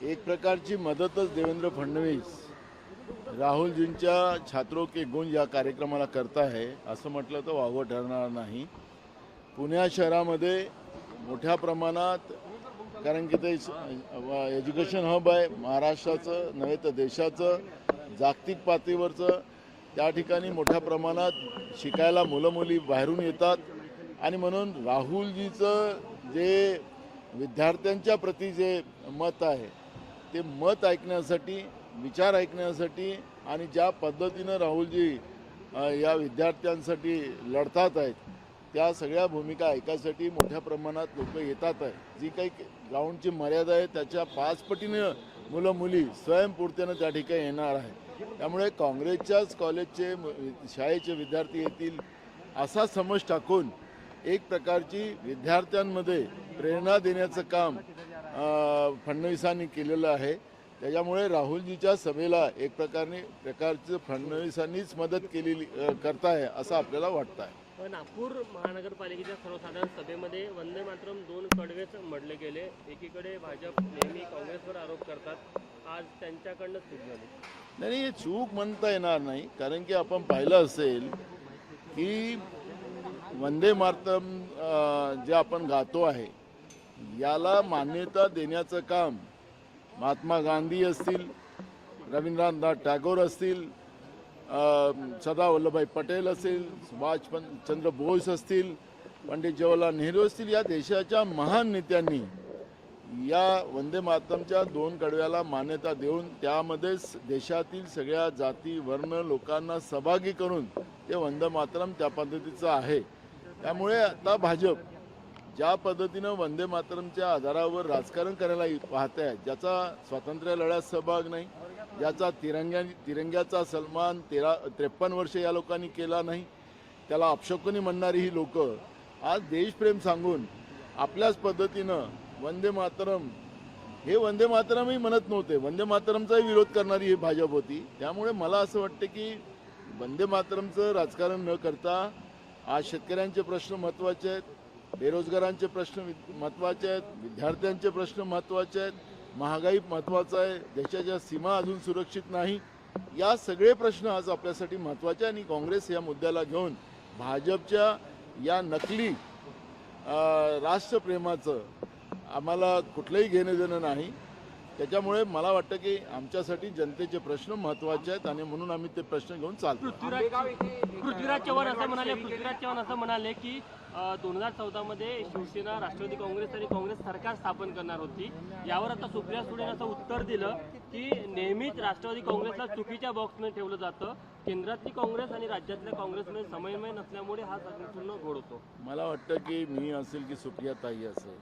एक प्रकारची मदतच देवेंद्र फडणवीस राहुलजींच्या छात्रों के गुंज या कार्यक्रमाला करत आहे असं म्हटलं तर वावगं ठरणार नाही। पुणे शहरामध्ये मोठ्या प्रमाणात, कारण की ते एज्युकेशन हब आहे महाराष्ट्राचं नव्हे तर देशाचं, जागतिक पातळीवरचं, त्या ठिकाणी मोठ्या प्रमाणात शिकायला मुलं मुली बाहेरून येतात आणि म्हणून राहुलजीचं जे विद्यार्थ्यांच्या प्रती जे मत आहे ते मत ऐकण्यासाठी, विचार ऐकण्यासाठी आणि ज्या पद्धतीनं राहुलजी या विद्यार्थ्यांसाठी लढतात आहेत त्या सगळ्या भूमिका ऐकायसाठी मोठ्या प्रमाणात लोक येतात आहेत। जी काही ग्राउंडची मर्यादा आहे त्याच्या 5 पटीनं मुलं मुली स्वयंपूर्तीनं त्या ठिकाणी येणार आहे। त्यामुळे काँग्रेसच्याच कॉलेजचे शाळेचे विद्यार्थी येतील असा समज टाकून एक प्रकारची विद्यार्थ्यांमध्ये प्रेरणा देण्याचं काम फडणवीसांनी केलेलं आहे। त्याच्यामुळे राहुलजीच्या सभेला एक प्रकारचं फडणवीसांनीच मदत केलेली करताय असं आपल्याला वाटतं आहे। नागपूर महानगरपालिकेच्या सर्वसाधारण सभेमध्ये वंदे मातरम 2 कडवेच म्हटले गेले। एकीकडे भाजप नेहमी काँग्रेसवर आरोप करतात, आज त्यांच्याकडनं चूक झाली। नाही, हे चूक म्हणता येणार नाही, कारण की आपण पाहिलं असेल की वंदे मातरम जे आपण गातो आहे याला मान्यता देण्याचं काम महात्मा गांधी असतील, रवींद्रनाथ टागोर असतील, सरदार वल्लभभाई पटेल असतील, सुभाषचंद्र बोस असतील, पंडित जवाहरलाल नेहरू असतील, या देशाच्या महान नेत्यांनी या वंदे मातरमच्या 2 कडव्याला मान्यता देऊन त्यामध्ये देशातील सगळ्या जाती वर्ण लोकांना सहभागी करून ते वंदे मातरम त्या पद्धतीचं आहे। त्यामुळे आता भाजप ज्या पद्धतीनं वंदे मातरमच्या आधारावर राजकारण करायला पाहत आहे, ज्याचा स्वातंत्र्य लढ्यात सहभाग नाही, ज्याचा तिरंग्याचा सन्मान 53 वर्ष या लोकांनी केला नाही, त्याला अपशकुनी म्हणणारी ही लोक आज देशप्रेम सांगून आपल्याच पद्धतीनं वंदे मातरम, हे वंदे मातरमही म्हणत नव्हते, वंदे मातरमचाही विरोध करणारी ही भाजप होती। त्यामुळे मला असं वाटतं की वंदे मातरमचं राजकारण न करता आज शेतकऱ्यांचे प्रश्न महत्त्वाचे आहेत, बेरोजगारांचे प्रश्न महत्त्वाचे आहेत, विद्यार्थ्यांचे प्रश्न महत्त्वाचे आहेत, महागाई महत्त्वाचं आहे, देशाच्या सीमा अजून सुरक्षित नाही, या सगळे प्रश्न आज आपल्यासाठी महत्त्वाचे आणि काँग्रेस या मुद्द्याला घेऊन भाजपच्या या नकली राष्ट्रप्रेमाचं आम्हाला कुठलंही घेणं देणं नाही। त्याच्यामुळे मला वाटतं की आमच्यासाठी जनतेचे प्रश्न महत्त्वाचे आहेत आणि म्हणून आम्ही ते प्रश्न घेऊन चालतो। पृथ्वीराज चव्हाण असं म्हणाले की 2014 मध्ये शिवसेना, राष्ट्रवादी काँग्रेस आणि काँग्रेस सरकार स्थापन करणार होती। यावर आता सुप्रिया सुळेंनी असं उत्तर दिलं की नेहमीच राष्ट्रवादी काँग्रेसला चुकीच्या बॉक्समध्ये ठेवलं जातं, केंद्रातली काँग्रेस आणि राज्यातल्या काँग्रेसमध्ये समन्वय नसल्यामुळे हा संपूर्ण घोळ होतो। मला वाटतं की मी असेल की सुप्रिया ताई असेल,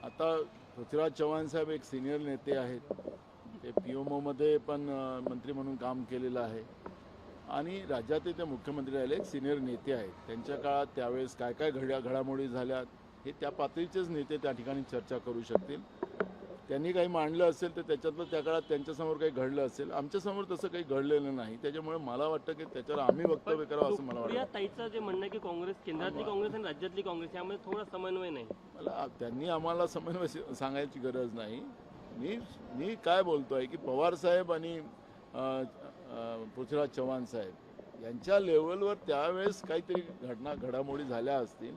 आता पृथ्वीराज चव्हाण साहेब एक सिनियर नेते आहेत, ते PMOमध्ये पण मंत्री म्हणून काम केलेलं आहे आणि राज्यातही ते मुख्यमंत्री राहिले, एक सिनियर नेते आहेत। त्यांच्या काळात त्यावेळेस काय काय घडामोडी झाल्यात हे त्या पातळीचेच नेते त्या ठिकाणी चर्चा करू शकतील। त्यांनी काही मांडलं असेल तर त्याच्यातलं त्या काळात त्यांच्यासमोर काही घडलं असेल, आमच्यासमोर तसं काही घडलेलं नाही। त्याच्यामुळे मला वाटतं की त्याच्यावर आम्ही वक्तव्य करावं असं मला वाटतं। ताईचं जे म्हणणं की काँग्रेस, केंद्रातली काँग्रेस आणि राज्यातली काँग्रेस यामध्ये थोडा समन्वय नाही, मला त्यांनी आम्हाला समन्वय सांगायची गरज नाही। मी काय बोलतोय की पवार साहेब आणि पृथ्वीराज चव्हाण साहेब यांच्या लेवलवर त्यावेळेस काहीतरी घडामोडी झाल्या असतील,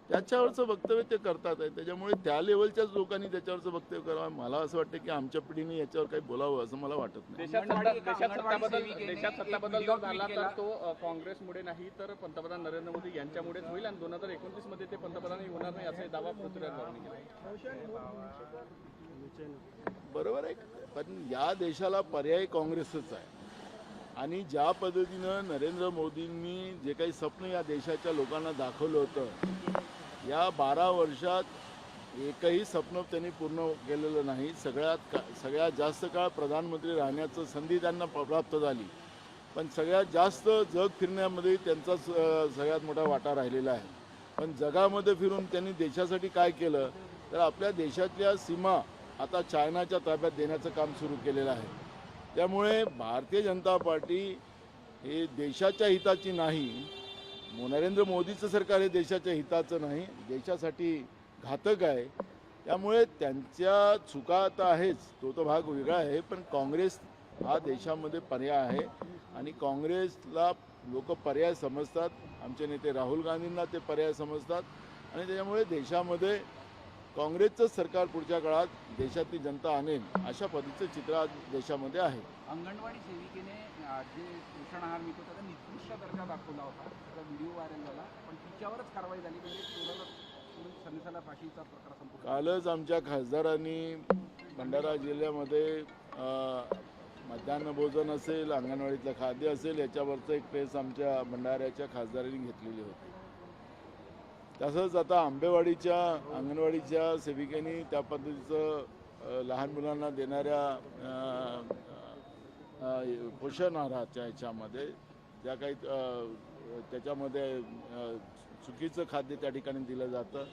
त्याच्यावरचं वक्तव्य ते करतात आहे। त्याच्यामुळे त्या लेवलच्याच लोकांनी त्याच्यावरचं वक्तव्य करावं। मला असं वाटतं की आमच्या पिढीने याच्यावर काही बोलावं असं मला वाटत नाही। देशात सत्ताबदल जर झाला तर तो काँग्रेसमुळे नाही तर पंतप्रधान नरेंद्र मोदी यांच्यामुळेच होईल आणि 2029 मध्ये ते पंतप्रधानही होणार नाही असा दावा पृथ्वीराज चव्हाणांनी केला। बरोबर आहे, पण या देशाला पर्याय काँग्रेसच आहे आणि ज्या पद्धतीनं नरेंद्र मोदींनी जे काही स्वप्न या देशाच्या लोकांना दाखवलं होतं, या 12 वर्षात एकही स्वप्न त्यांनी पूर्ण केलेलं नाही। सगळ्यात जास्त काळ प्रधानमंत्री राहण्याचं संधी त्यांना प्राप्त झाली, पण सगळ्यात जास्त जग फिरण्यामध्ये त्यांचा सगळ्यात मोठा वाटा राहिलेला आहे। पण जगामध्ये फिरून त्यांनी देशासाठी काय केलं तर आपल्या देशातल्या सीमा आता चायनाच्या ताब्यात देण्याचं काम सुरू केलेलं आहे। त्यामुळे भारतीय जनता पार्टी हे देशाच्या हिताची नाही, नरेंद्र मोदीचं सरकार हे देशाच्या हिताचं नाही, देशासाठी घातक आहे। त्यामुळे त्यांच्या चुका तर आहेच, तो भाग वेगळा आहे, पण काँग्रेस हा देशामध्ये पर्याय आहे आणि काँग्रेसला लोक पर्याय समजतात. आमचे नेते राहुल गांधींना ते पर्याय समजतात आणि त्याच्यामुळे देशामध्ये काँग्रेसचं सरकार पुढच्या काळात देशातली जनता आणेल अशा पद्धतीचं चित्र आज देशामध्ये आहे. अंगणवाडी सेविकेने जे पोषण आहार मिळतो त्याचा निकृष्ट दर्जा दाखवला होता, त्याचा व्हिडिओ व्हायरल झाला, पण तिच्यावरच कारवाई झाली, म्हणजे सरनिसाला फाशीचा प्रकार संपूर्ण. कालच आमच्या खासदारांनी भंडारा जिल्ह्यामध्ये मध्यान्ह भोजन असेल, अंगणवाडीतलं खाद्य असेल, याच्यावरचं एक प्रेस आमच्या भंडाऱ्याच्या खासदारांनी घेतलेली होती. तसंच आता आंबेवाडीच्या अंगणवाडीच्या सेविकेनी त्या पद्धतीचं लहान मुलांना देणाऱ्या पोषण आहाराच्या ह्याच्यामध्ये ज्या काही त्याच्यामध्ये चुकीचं खाद्य त्या ठिकाणी दिलं जातं,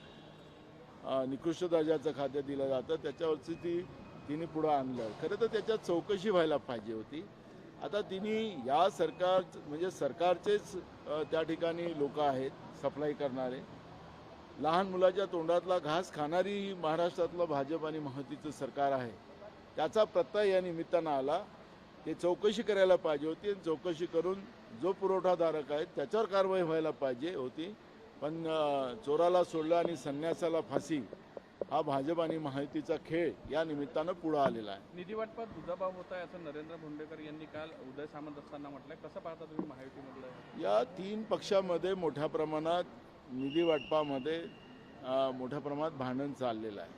निकृष्ट दर्जाचं खाद्य दिलं जातं, त्याच्यावरची तिने पुढं आणलं. खरं तर त्याच्यात चौकशी व्हायला पाहिजे होती. आता तिने या म्हणजे सरकारचेच त्या ठिकाणी लोक आहेत सप्लाय करणारे, लहान मुलाच्या तोंडातला घास खाणारी महाराष्ट्रातलं भाजप आणि महायुतीचं सरकार आहे, त्याचा प्रत्यय या निमित्तानं आला. ते चौकशी करायला पाहिजे होती आणि चौकशी करून जो पुरवठादारक आहे त्याच्यावर कारवाई व्हायला पाहिजे होती. पण चोराला सोडलं आणि संन्यासाला फाशी हा भाजप आणि महायुतीचा खेळ या निमित्तानं पुढं आलेला आहे. निधी वाटपात दुजाभाव होत आहे असं नरेंद्र भोंडेकर यांनी काल उदय सामंत असताना म्हटलंय. कसं पाहता तुम्ही महायुतीमधलं? या तीन पक्षामध्ये मोठ्या प्रमाणात निधी वाटपामध्ये मोठ्या प्रमाणात भांडण चाललेलं आहे,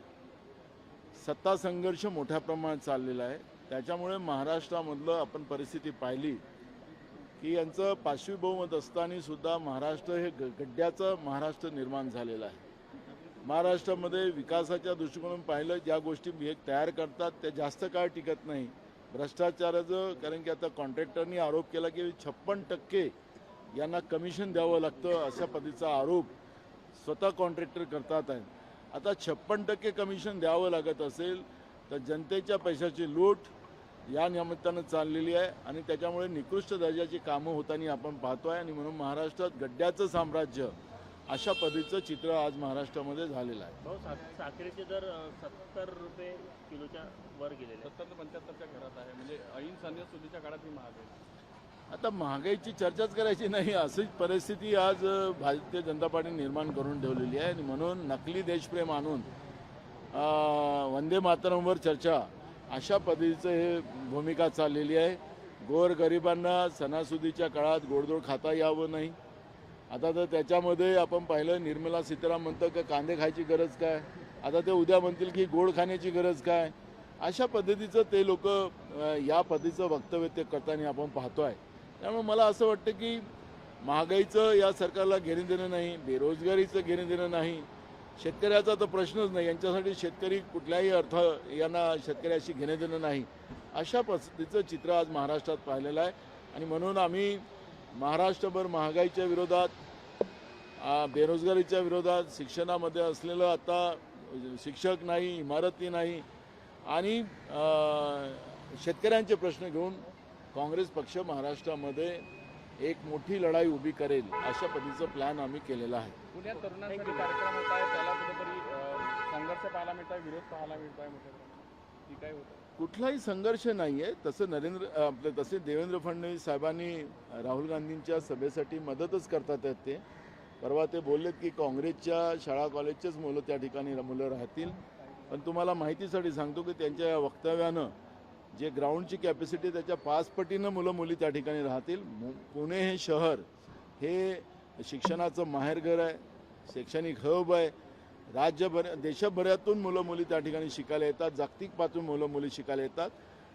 सत्ता संघर्ष मोठ्या प्रमाणात चाललेला आहे. त्याच्यामुळे महाराष्ट्रामधलं आपण परिस्थिती पाहिली की यांचं पाचवी बहुमत असताना सुद्धा महाराष्ट्र हे गड्ड्याचं महाराष्ट्र निर्माण झालेलं आहे. महाराष्ट्रामध्ये विकासाच्या दृष्टिकोनातून पाहिलं, ज्या गोष्टी तयार करतात त्या जास्त काळ टिकत नाही. भ्रष्टाचाराचं, कारण की आता कॉन्ट्रॅक्टरनी आरोप केला की 56% यांना कमिशन द्यावं लागतं अशा पद्धतीचा आरोप स्वतः कॉन्ट्रॅक्टर करतात आहे. आता 56% कमिशन द्यावं लागत असेल तर जनतेच्या पैशाची लूट या निमित्तानं चाललेली आहे आणि त्याच्यामुळे निकृष्ट दर्जाची कामं होताना आपण पाहतो आहे. आणि म्हणून महाराष्ट्रात गड्ड्याचं साम्राज्य अशा पद्धतीचं चित्र आज महाराष्ट्रामध्ये झालेलं आहे. भाऊ, साखरेचे दर 70 रुपये किलोच्या वर गेलेले, 70 ते 75च्या घरात आहे, म्हणजे ऐन सणासुदीच्या काळात ही महाग आहे. आता महागाईची चर्चाच करायची नाही अशीच परिस्थिती आज भारतीय जनता पार्टी निर्माण करून ठेवलेली आहे. आणि म्हणून नकली देशप्रेम आणून वंदे मातरमवर चर्चा अशा पद्धतीचं हे भूमिका चाललेली आहे. गोरगरिबांना सणासुदीच्या काळात गोडधोड खाता यावं नाही. आता तर त्याच्यामध्ये आपण पाहिलं, निर्मला सीतारामन म्हणतं की कांदे खायची गरज काय, आता ते उद्या म्हणतील की गोड खाण्याची गरज काय. अशा पद्धतीचं ते लोक या पद्धतीचं वक्तव्य ते करताना आपण पाहतो आहे. त्यामुळे मला असं वाटतं की महागाईचं या सरकारला घेणं देणं नाही, बेरोजगारीचं घेणं देणं नाही, शेतकऱ्याचा तर प्रश्नच नाही, यांच्यासाठी शेतकरी कुठल्याही अर्थ यांना शेतकऱ्याशी घेणं देणं नाही. अशा पद्धतीचं चित्र आज महाराष्ट्रात पाहिलेलं आहे. आणि म्हणून आम्ही महाराष्ट्रभर महागाईच्या विरोधात, बेरोजगारीच्या विरोधात, शिक्षणामध्ये असलेलं आता शिक्षक नाही, इमारती नाही आणि शेतकऱ्यांचे प्रश्न घेऊन काँग्रेस पक्ष महाराष्ट्रामध्ये एक मोठी लढाई उभी करेल अशा पद्धतीचं प्लॅन आम्ही केलेला आहे. पुण्यात तरुणांसाठी कार्यक्रम होत आहे, त्याला कुठेतरी संघर्ष पाहायला मिळत आहे, विरोध पाहायला मिळत आहे, मोठ्या काय होतं? कुठलाही संघर्ष नाही आहे. तसं तसे देवेंद्र फडणवीस साहेबांनी राहुल गांधींच्या सभेसाठी मदतच करतात आहेत. ते परवा ते बोललेत की काँग्रेसच्या शाळा कॉलेजचेच मुलं त्या ठिकाणी मुलं राहतील. पण तुम्हाला माहितीसाठी सांगतो की त्यांच्या या वक्तव्यानं जे ग्राउंडची कॅपॅसिटी त्याच्या 5 पटीनं मुलं मुली त्या ठिकाणी राहतील. पुणे हे शहर हे शिक्षणाचं माहेरघर आहे, शैक्षणिक हब आहे. देशभरातून मुलं मुली त्या ठिकाणी शिकायला येतात, जागतिक पातळीवर मुलं मुली शिकायला येतात.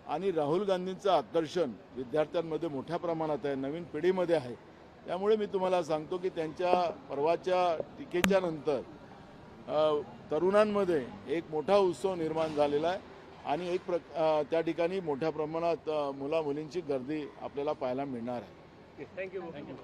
आणि राहुल गांधींचं आकर्षण विद्यार्थ्यांमध्ये मोठ्या प्रमाणात आहे, नवीन पिढीमध्ये आहे. त्यामुळे मी तुम्हाला सांगतो की त्यांच्या परवाच्या टीकेच्या नंतर तरुणांमध्ये एक मोठा उत्सव निर्माण झालेला आहे आणि त्या ठिकाणी मोठ्या प्रमाणात मुला मुलींची गर्दी आपल्याला पाहायला मिळणार आहे. थँक्यू. थँक्यू.